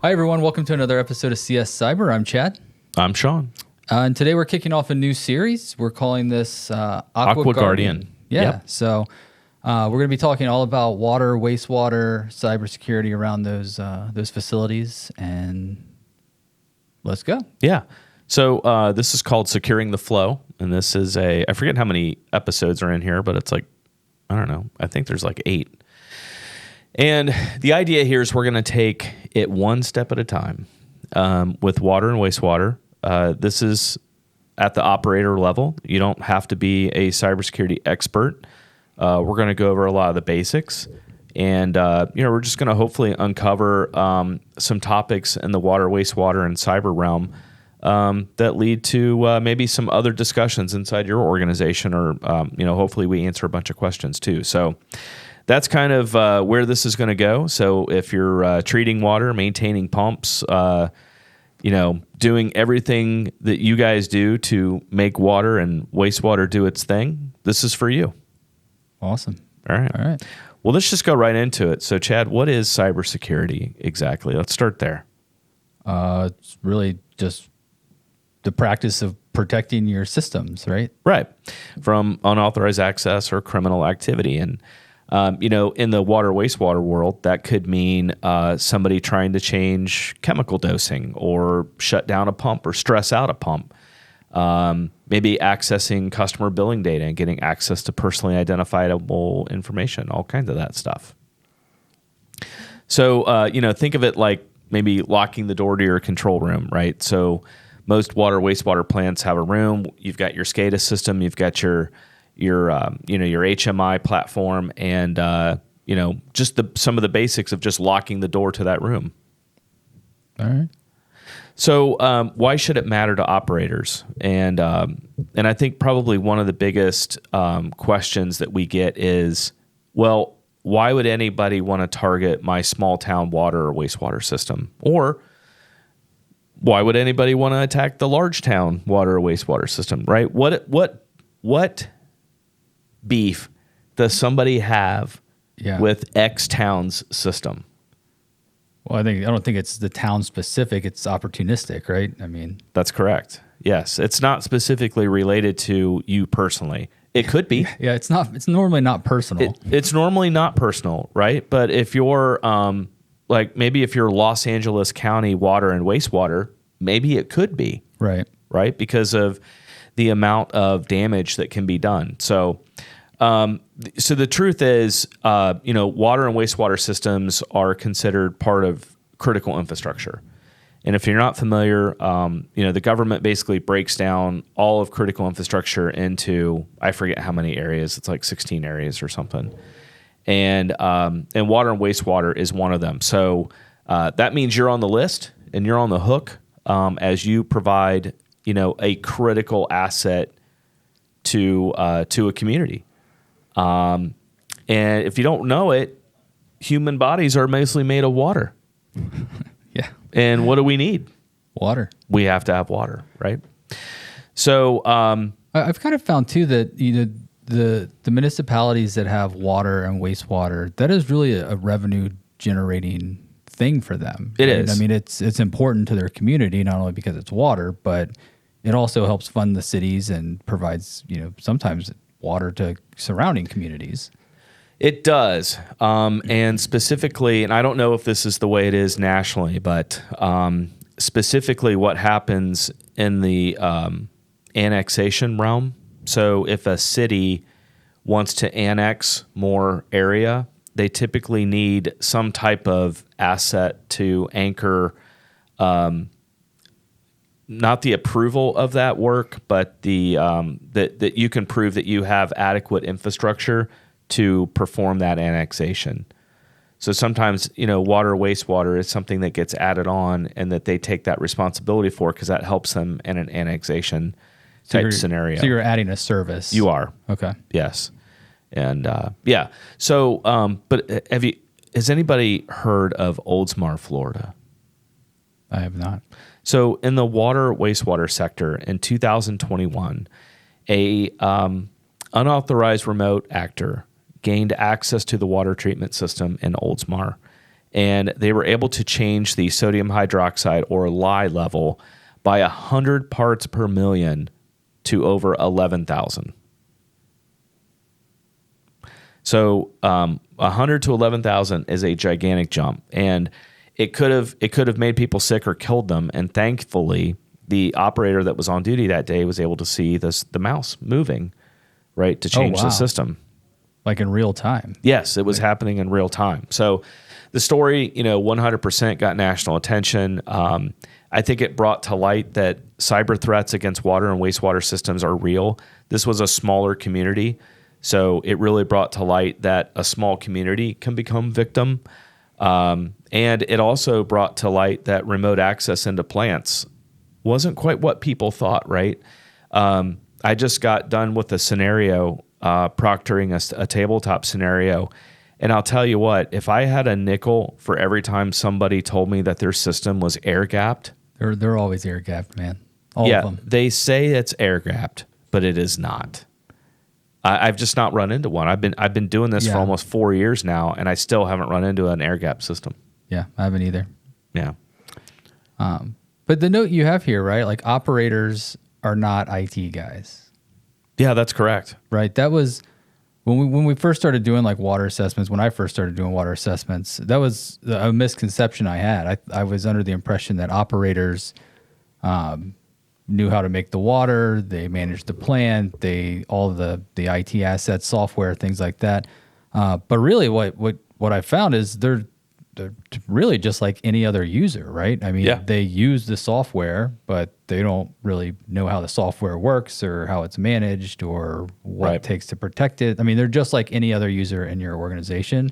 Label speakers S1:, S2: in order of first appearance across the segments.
S1: Hi, everyone. Welcome to another episode of CS Cyber. I'm Chad.
S2: I'm Sean.
S1: And today we're kicking off a new series. We're calling this
S2: Aqua Guardian.
S1: Yeah.
S2: Yep.
S1: So we're going to be talking all about water, wastewater, cybersecurity around those facilities. And let's go.
S2: Yeah. So this is called Securing the Flow. And this is I forget how many episodes are in here, but it's like, I don't know. I think there's like 8. And the idea here is we're going to take it one step at a time with water and wastewater. This is at the operator level. You don't have to be a cybersecurity expert. We're going to go over a lot of the basics. And, we're just going to hopefully uncover some topics in the water, wastewater, and cyber realm that lead to maybe some other discussions inside your organization or, hopefully we answer a bunch of questions too. So that's kind of where this is going to go. So if you're treating water, maintaining pumps, doing everything that you guys do to make water and wastewater do its thing, this is for you.
S1: Awesome.
S2: All right. Well, let's just go right into it. So, Chad, what is cybersecurity exactly? Let's start there.
S1: It's really just the practice of protecting your systems, right?
S2: Right. From unauthorized access or criminal activity. And in the water wastewater world, that could mean somebody trying to change chemical dosing or shut down a pump or stress out a pump. Maybe accessing customer billing data and getting access to personally identifiable information, all kinds of that stuff. So, think of it like maybe locking the door to your control room, right? So most water wastewater plants have a room. You've got your SCADA system. You've got your HMI platform and, just some of the basics of just locking the door to that room.
S1: All right.
S2: So why should it matter to operators? And I think probably one of the biggest questions that we get is, well, why would anybody want to target my small town water or wastewater system? Or why would anybody want to attack the large town water or wastewater system, right? What beef does somebody have with X town's system?
S1: Well, I don't think it's the town specific. It's opportunistic, right? I mean,
S2: that's correct. Yes, it's not specifically related to you personally. It could be.
S1: Yeah, it's not. It's normally not personal.
S2: It's normally not personal, right? But if you're maybe if you're Los Angeles County water and wastewater, maybe it could be. Right? Because of the amount of damage that can be done. So the truth is, water and wastewater systems are considered part of critical infrastructure. And if you're not familiar, the government basically breaks down all of critical infrastructure into, I forget how many areas. It's like 16 areas or something. And water and wastewater is one of them. So that means you're on the list and you're on the hook as you provide, a critical asset to a community. And if you don't know it, human bodies are mostly made of water.
S1: Yeah.
S2: And what do we need?
S1: Water.
S2: We have to have water, right? So
S1: I've kind of found too that the municipalities that have water and wastewater, that is really a revenue generating thing for them.
S2: It is.
S1: I mean, it's important to their community, not only because it's water, but it also helps fund the cities and provides, sometimes water to surrounding communities.
S2: It does. And specifically, and I don't know if this is the way it is nationally, but specifically what happens in the annexation realm. So if a city wants to annex more area, they typically need some type of asset to anchor not the approval of that work, but the that you can prove that you have adequate infrastructure to perform that annexation. So sometimes, water, wastewater is something that gets added on and that they take that responsibility for because that helps them in an annexation type scenario.
S1: So you're adding a service.
S2: You are.
S1: Okay.
S2: Yes. And yeah. So, but has anybody heard of Oldsmar, Florida?
S1: I have not.
S2: So in the water wastewater sector in 2021, a unauthorized remote actor gained access to the water treatment system in Oldsmar and they were able to change the sodium hydroxide or lye level by 100 parts per million to over 11,000. So 100 to 11,000 is a gigantic jump, and it could have made people sick or killed them. And thankfully, the operator that was on duty that day was able to see the mouse moving, right, to change the system.
S1: Like in real time.
S2: Yes, it was happening in real time. So the story, 100% got national attention. I think it brought to light that cyber threats against water and wastewater systems are real. This was a smaller community, so it really brought to light that a small community can become victim. And it also brought to light that remote access into plants wasn't quite what people thought, right? I just got done with a scenario, proctoring a tabletop scenario. And I'll tell you what, if I had a nickel for every time somebody told me that their system was air-gapped.
S1: They're always air-gapped, man. All of them.
S2: They say it's air-gapped, but it is not. I've just not run into one. I've been doing this for almost 4 years now, and I still haven't run into an air-gapped system.
S1: Yeah, I haven't either.
S2: Yeah.
S1: But the note you have here, right? Like operators are not IT guys.
S2: Yeah, that's correct.
S1: Right. That was when we first started doing like water assessments. When I first started doing water assessments, that was a misconception I had. I was under the impression that operators knew how to make the water. They managed the plant. All the IT assets, software, things like that. But really, what I found is they're really just like any other user, right? I mean, they use the software, but they don't really know how the software works or how it's managed or what it takes to protect it. I mean, they're just like any other user in your organization,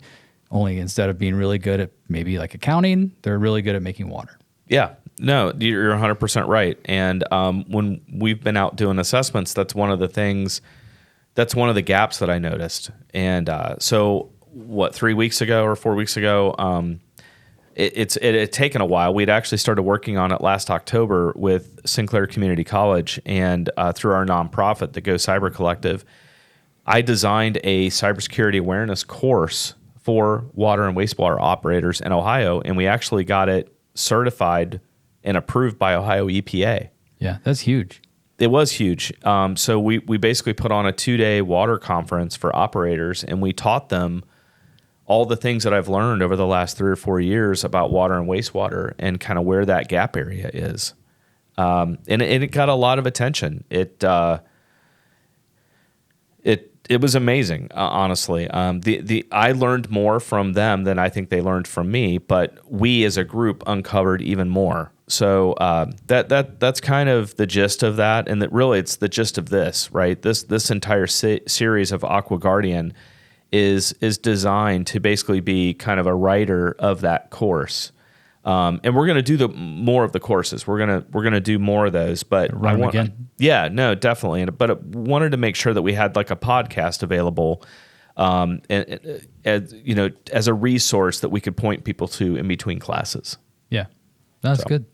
S1: only instead of being really good at maybe like accounting, they're really good at making water. Yeah.
S2: No, you're 100% right. And when we've been out doing assessments, that's one of the gaps that I noticed. And so 3 weeks ago or 4 weeks ago, it had taken a while. We'd actually started working on it last October with Sinclair Community College, and through our nonprofit, the Go Cyber Collective, I designed a cybersecurity awareness course for water and wastewater operators in Ohio, and we actually got it certified and approved by Ohio EPA.
S1: Yeah, that's huge.
S2: It was huge. So we basically put on a 2-day water conference for operators, and we taught them all the things that I've learned over the last 3 or 4 years about water and wastewater and kind of where that gap area is. And it got a lot of attention. It was amazing, honestly. I learned more from them than I think they learned from me, but we as a group uncovered even more. So that's kind of the gist of that, and that really it's the gist of this, right? This entire series of Aqua Guardian is designed to basically be kind of a writer of that course. And we're going to do more of the courses. We're gonna do more of those. But
S1: run them again.
S2: Yeah, no, definitely. But I wanted to make sure that we had like a podcast available, and as a resource that we could point people to in between classes.
S1: Yeah, that's good.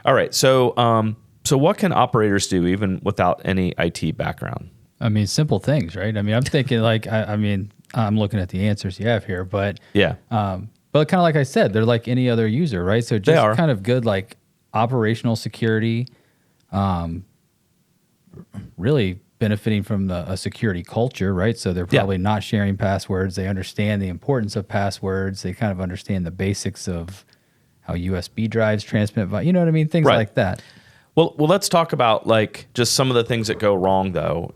S2: All right, so what can operators do even without any IT background?
S1: I mean, simple things, right? I mean, I'm thinking like I'm looking at the answers you have here, but but kind of like I said, they're like any other user, right? So just kind of good like operational security, really benefiting from a security culture, right? So they're probably not sharing passwords. They understand the importance of passwords. They kind of understand the basics of how USB drives transmit, you know what I mean? Things like that.
S2: Well, let's talk about like just some of the things that go wrong though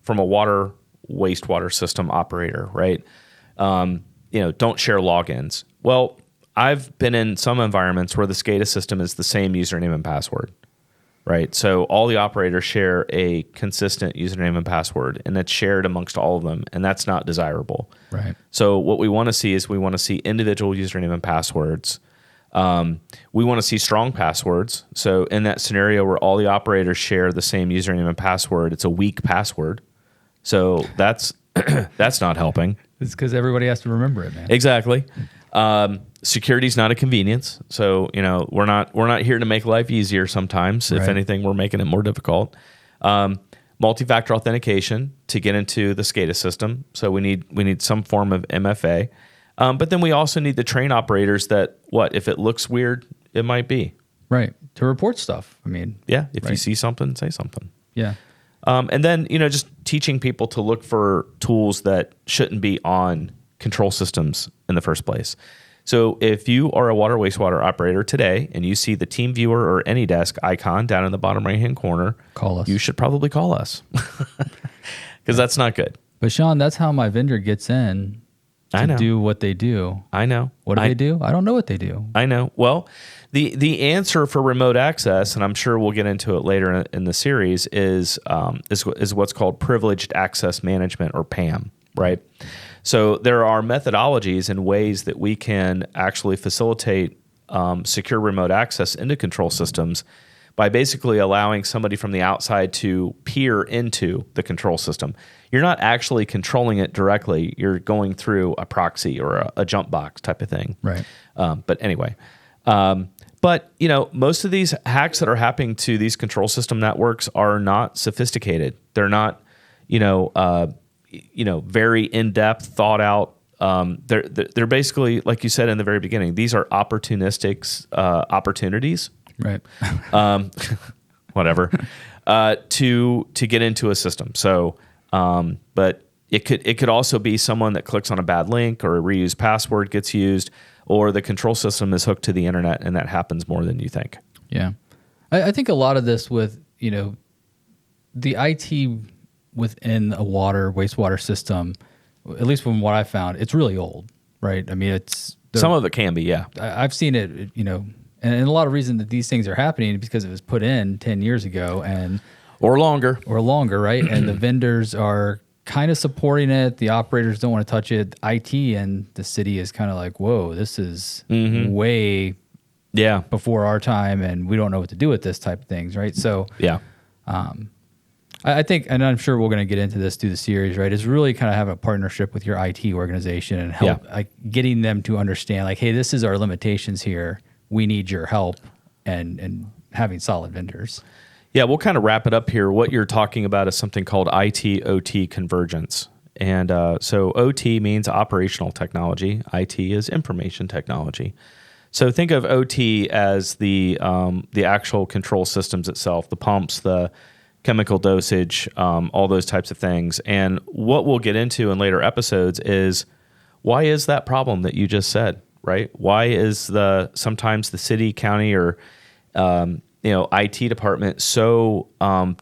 S2: from a water wastewater system operator, right? Don't share logins. Well, I've been in some environments where the SCADA system is the same username and password, right? So all the operators share a consistent username and password, and it's shared amongst all of them, and that's not desirable.
S1: Right.
S2: So what we want to see is individual username and passwords. We want to see strong passwords. So in that scenario where all the operators share the same username and password, it's a weak password. So that's not helping.
S1: It's because everybody has to remember it, man.
S2: Exactly. Security is not a convenience. So we're not here to make life easier. Sometimes, if anything, we're making it more difficult. Multi-factor authentication to get into the SCADA system. So we need some form of MFA. But then we also need to train operators that if it looks weird, it might be.
S1: Right. To report stuff. I mean,
S2: yeah. If you see something, say something.
S1: Yeah.
S2: And then, just teaching people to look for tools that shouldn't be on control systems in the first place. So if you are a water wastewater operator today and you see the team viewer or AnyDesk icon down in the bottom right-hand corner,
S1: call us.
S2: You should probably call us because that's not good.
S1: But Sean, that's how my vendor gets in to do what they do.
S2: I know.
S1: What do they do? I don't know what they do.
S2: I know. Well, the answer for remote access, and I'm sure we'll get into it later in the series, is what's called privileged access management, or PAM, right? So there are methodologies and ways that we can actually facilitate secure remote access into control systems by basically allowing somebody from the outside to peer into the control system. You're not actually controlling it directly. You're going through a proxy or a jump box type of thing.
S1: Right.
S2: But anyway, but most of these hacks that are happening to these control system networks are not sophisticated. They're not, very in-depth, thought out. They're basically, like you said in the very beginning, these are opportunistic opportunities.
S1: Right.
S2: Whatever. To get into a system. So, but it could also be someone that clicks on a bad link, or a reused password gets used, or the control system is hooked to the internet, and that happens more than you think.
S1: Yeah. I think a lot of this with, the IT within a wastewater system, at least from what I found, it's really old, right? I mean,
S2: some of it can be, yeah.
S1: I've seen it, and a lot of reason that these things are happening is because it was put in 10 years ago
S2: or longer,
S1: right? And the vendors are kind of supporting it. The operators don't want to touch it. IT and the city is kind of like, whoa, this is way before our time, and we don't know what to do with this type of things, right? So
S2: yeah.
S1: I think, and I'm sure we're going to get into this through the series, right, is really kind of have a partnership with your IT organization and help getting them to understand, like, hey, this is our limitations here. We need your help, and having solid vendors.
S2: Yeah, we'll kind of wrap it up here. What you're talking about is something called IT-OT convergence. And so OT means operational technology. IT is information technology. So think of OT as the actual control systems itself, the pumps, the chemical dosage, all those types of things. And what we'll get into in later episodes is, why is that problem that you just said, right? Why is sometimes the city, county, or IT department so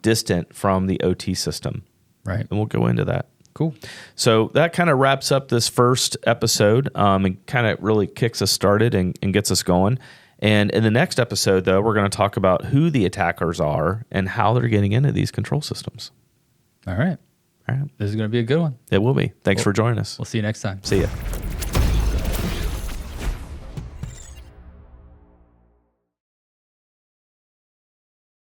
S2: distant from the OT system?
S1: Right.
S2: And we'll go into that.
S1: Cool.
S2: So that kind of wraps up this first episode and kind of really kicks us started and gets us going. And in the next episode, though, we're going to talk about who the attackers are and how they're getting into these control systems.
S1: All right. This is going to be a good one.
S2: It will be. Thanks for joining us.
S1: We'll see you next time.
S2: See ya.